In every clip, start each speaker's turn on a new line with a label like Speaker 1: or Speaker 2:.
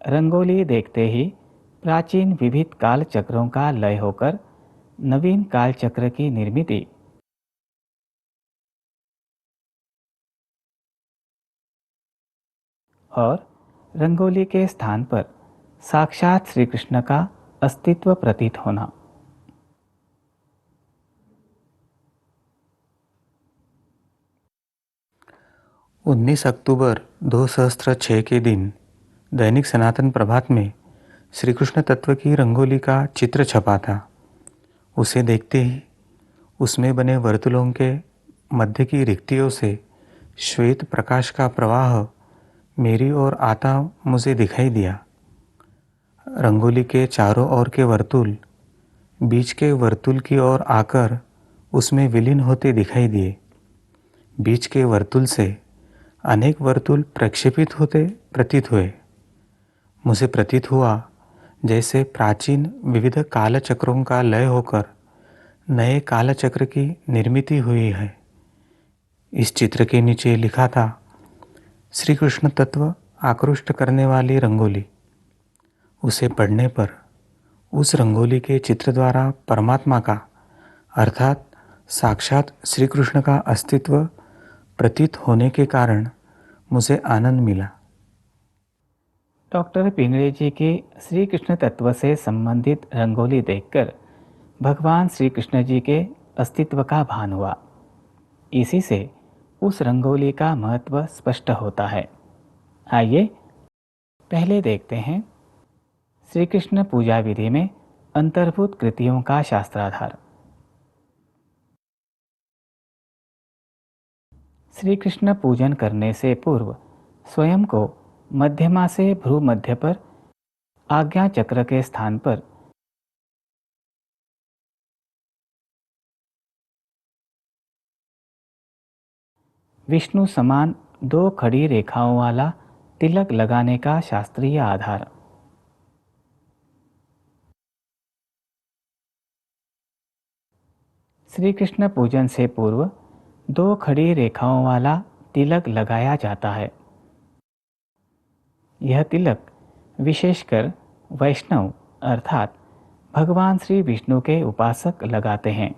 Speaker 1: रंगोली देखते ही प्राचीन विविध काल चक्रों का लय होकर नवीन काल चक्र की निर्मिति और रंगोली के स्थान पर साक्षात श्री कृष्ण का अस्तित्व प्रतीत होना।
Speaker 2: 19 अक्टूबर 2006 के दिन दैनिक सनातन प्रभात में श्री कृष्ण तत्व की रंगोली का चित्र छपा था। उसे देखते ही उसमें बने वर्तुलों के मध्य की रिक्तियों से श्वेत प्रकाश का प्रवाह मेरी ओर आता मुझे दिखाई दिया। रंगोली के चारों ओर के वर्तुल बीच के वर्तुल की ओर आकर उसमें विलीन होते दिखाई दिए। बीच के वर्तुल से अनेक वर्तुल प्रक्षेपित होते प्रतीत हुए। मुझे प्रतीत हुआ जैसे प्राचीन विविध कालचक्रों का लय होकर नए कालचक्र की निर्मिति हुई है। इस चित्र के नीचे लिखा था, श्री कृष्ण तत्व आकृष्ट करने वाली रंगोली। उसे पढ़ने पर उस रंगोली के चित्र द्वारा परमात्मा का अर्थात साक्षात श्री कृष्ण का अस्तित्व प्रतीत होने के कारण मुझे आनंद मिला।
Speaker 1: डॉक्टर पिंगळे जी की श्री कृष्ण तत्व से संबंधित रंगोली देखकर भगवान श्री कृष्ण जी के अस्तित्व का भान हुआ। इसी से उस रंगोली का महत्व स्पष्ट होता है। आइए पहले देखते हैं श्री कृष्ण पूजा विधि में अंतर्भूत कृतियों का शास्त्राधार। श्री कृष्ण पूजन करने से पूर्व स्वयं को मध्यमा से भ्रू मध्य पर आज्ञा चक्र के स्थान पर विष्णु समान 2 खड़ी रेखाओं वाला तिलक लगाने का शास्त्रीय आधार। श्री कृष्ण पूजन से पूर्व 2 खड़ी रेखाओं वाला तिलक लगाया जाता है। यह तिलक विशेषकर वैष्णव अर्थात भगवान श्री विष्णु के उपासक लगाते हैं।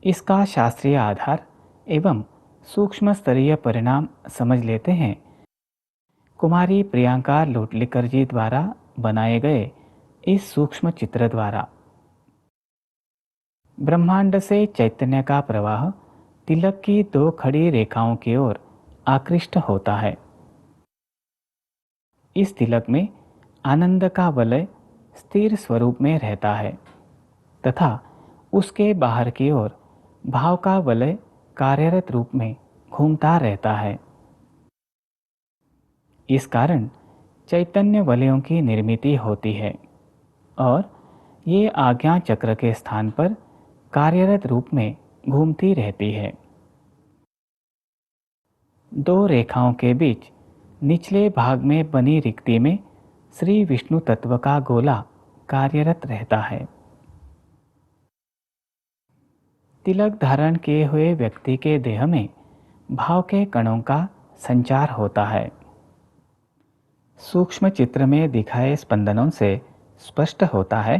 Speaker 1: इसका शास्त्रीय आधार एवं सूक्ष्म स्तरीय परिणाम समझ लेते हैं। कुमारी प्रियंका लोटलीकर जी द्वारा बनाए गए इस सूक्ष्म चित्र द्वारा ब्रह्मांड से चैतन्य का प्रवाह तिलक की 2 खड़ी रेखाओं की ओर आकृष्ट होता है। इस तिलक में आनंद का वलय स्थिर स्वरूप में रहता है तथा उसके बाहर की ओर भाव का वलय कार्यरत रूप में घूमता रहता है। इस कारण चैतन्य वलयों की निर्मिति होती है और ये आज्ञा चक्र के स्थान पर कार्यरत रूप में घूमती रहती है। 2 रेखाओं के बीच निचले भाग में बनी रिक्ति में श्री विष्णु तत्व का गोला कार्यरत रहता है। तिलक धारण किए हुए व्यक्ति के देह में भाव के कणों का संचार होता है। सूक्ष्म चित्र में दिखाए स्पंदनों से स्पष्ट होता है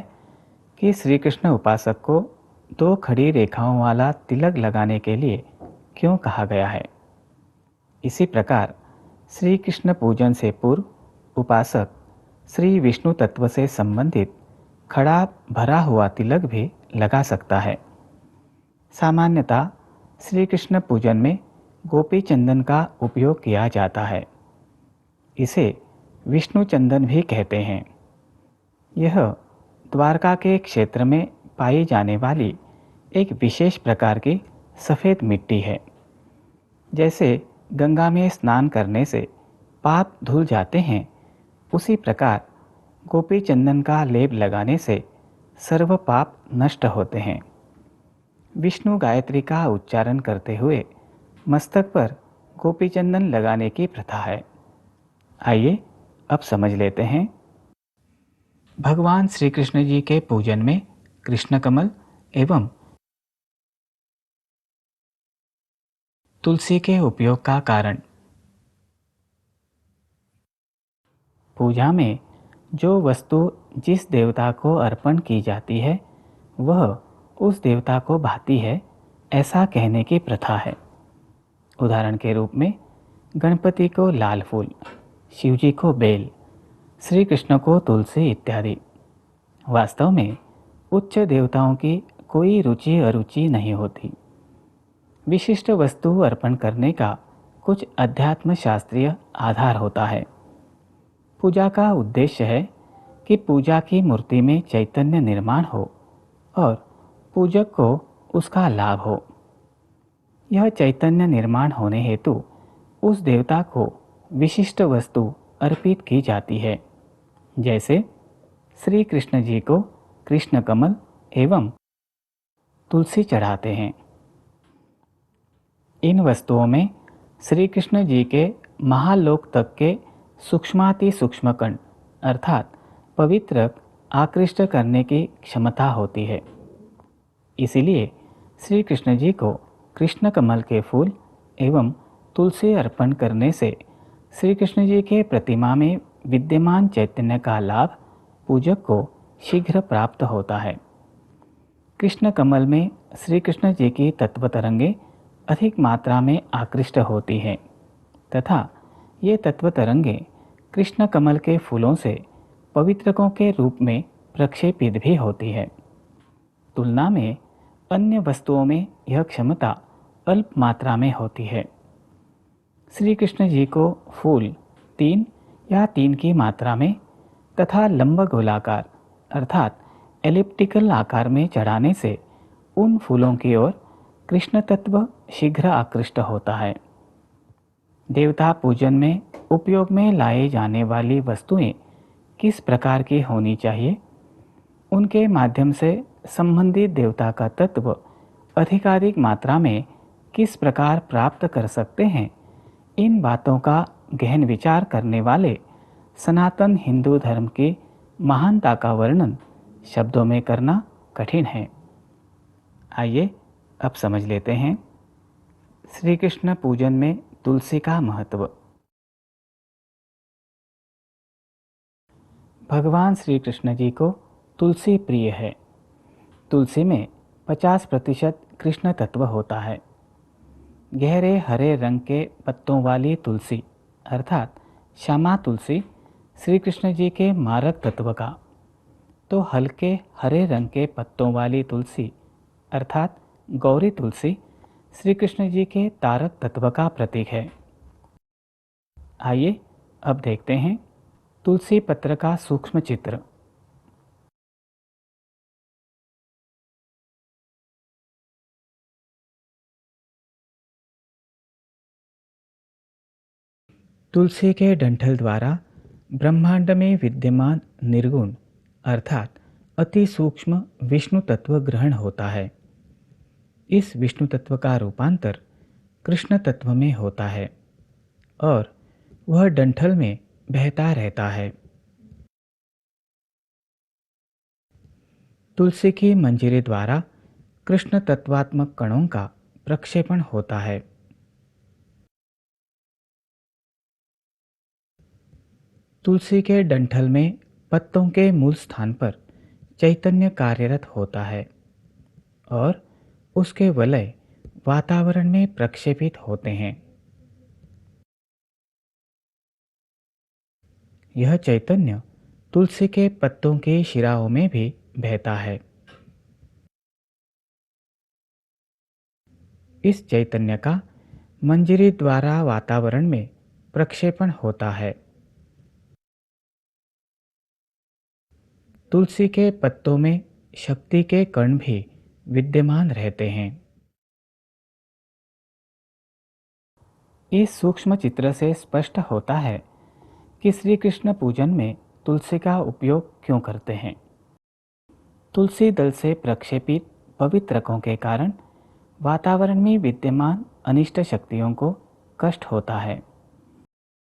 Speaker 1: कि श्री कृष्ण उपासक को 2 खड़ी रेखाओं वाला तिलक लगाने के लिए क्यों कहा गया है। इसी प्रकार श्री कृष्ण पूजन से पूर्व उपासक श्री विष्णु तत्व से संबंधित खड़ा भरा हुआ तिलक भी लगा सकता है। सामान्यतः श्री कृष्ण पूजन में गोपी चंदन का उपयोग किया जाता है। इसे विष्णु चंदन भी कहते हैं। यह द्वारका के क्षेत्र में पाई जाने वाली एक विशेष प्रकार की सफ़ेद मिट्टी है। जैसे गंगा में स्नान करने से पाप धुल जाते हैं, उसी प्रकार गोपी चंदन का लेप लगाने से सर्व पाप नष्ट होते हैं। विष्णु गायत्री का उच्चारण करते हुए मस्तक पर गोपी चंदन लगाने की प्रथा है। आइए अब समझ लेते हैं। भगवान श्री कृष्ण जी के पूजन में कृष्ण कमल एवं तुलसी के उपयोग का कारण। पूजा में जो वस्तु जिस देवता को अर्पण की जाती है वह उस देवता को भाती है, ऐसा कहने की प्रथा है। उदाहरण के रूप में गणपति को लाल फूल, शिवजी को बेल, श्री कृष्ण को तुलसी इत्यादि। वास्तव में उच्च देवताओं की कोई रुचि अरुचि नहीं होती। विशिष्ट वस्तु अर्पण करने का कुछ अध्यात्म शास्त्रीय आधार होता है। पूजा का उद्देश्य है कि पूजा की मूर्ति में चैतन्य निर्माण हो और पूजक को उसका लाभ हो। यह चैतन्य निर्माण होने हेतु उस देवता को विशिष्ट वस्तु अर्पित की जाती है। जैसे श्री कृष्ण जी को कृष्ण कमल एवं तुलसी चढ़ाते हैं। इन वस्तुओं में श्री कृष्ण जी के महालोक तक के सूक्ष्माति सूक्ष्म कण अर्थात पवित्र आकृष्ट करने की क्षमता होती है। इसीलिए श्री कृष्ण जी को कृष्ण कमल के फूल एवं तुलसी अर्पण करने से श्री कृष्ण जी के प्रतिमा में विद्यमान चैतन्य का लाभ पूजक को शीघ्र प्राप्त होता है। कृष्ण कमल में श्री कृष्ण जी की तत्व तरंगे अधिक मात्रा में आकृष्ट होती हैं तथा ये तत्व तरंगे कृष्ण कमल के फूलों से पवित्रकों के रूप में प्रक्षेपित भी होती है। तुलना में अन्य वस्तुओं में यह क्षमता अल्प मात्रा में होती है। श्री कृष्ण जी को फूल 3 या 3 की मात्रा में तथा लंब गोलाकार अर्थात एलिप्टिकल आकार में चढ़ाने से उन फूलों की ओर कृष्ण तत्व शीघ्र आकृष्ट होता है। देवता पूजन में उपयोग में लाए जाने वाली वस्तुएं किस प्रकार की होनी चाहिए, उनके माध्यम से संबंधित देवता का तत्व अधिकाधिक मात्रा में किस प्रकार प्राप्त कर सकते हैं, इन बातों का गहन विचार करने वाले सनातन हिंदू धर्म की महानता का वर्णन शब्दों में करना कठिन है। आइए अब समझ लेते हैं श्री कृष्ण पूजन में तुलसी का महत्व। भगवान श्री कृष्ण जी को तुलसी प्रिय है। तुलसी में 50% कृष्ण तत्व होता है। गहरे हरे रंग के पत्तों वाली तुलसी अर्थात श्यामा तुलसी श्री कृष्ण जी के मारक तत्व का, तो हल्के हरे रंग के पत्तों वाली तुलसी अर्थात गौरी तुलसी श्री कृष्ण जी के तारक तत्व का प्रतीक है। आइए अब देखते हैं तुलसी पत्र का सूक्ष्म चित्र। तुलसी के डंठल द्वारा ब्रह्मांड में विद्यमान निर्गुण अर्थात अति सूक्ष्म विष्णु तत्व ग्रहण होता है। इस विष्णु तत्व का रूपांतर कृष्ण तत्व में होता है और वह डंठल में बहता रहता है। तुलसी की मंजरी द्वारा कृष्ण तत्वात्मक कणों का प्रक्षेपण होता है। तुलसी के डंठल में पत्तों के मूल स्थान पर चैतन्य कार्यरत होता है और उसके वलय वातावरण में प्रक्षेपित होते हैं। यह चैतन्य तुलसी के पत्तों की शिराओं में भी बहता है। इस चैतन्य का मंजरी द्वारा वातावरण में प्रक्षेपण होता है। तुलसी के पत्तों में शक्ति के कण भी विद्यमान रहते हैं। इस सूक्ष्म चित्र से स्पष्ट होता है कि श्री कृष्ण पूजन में तुलसी का उपयोग क्यों करते हैं। तुलसी दल से प्रक्षेपित पवित्रकों के कारण वातावरण में विद्यमान अनिष्ट शक्तियों को कष्ट होता है।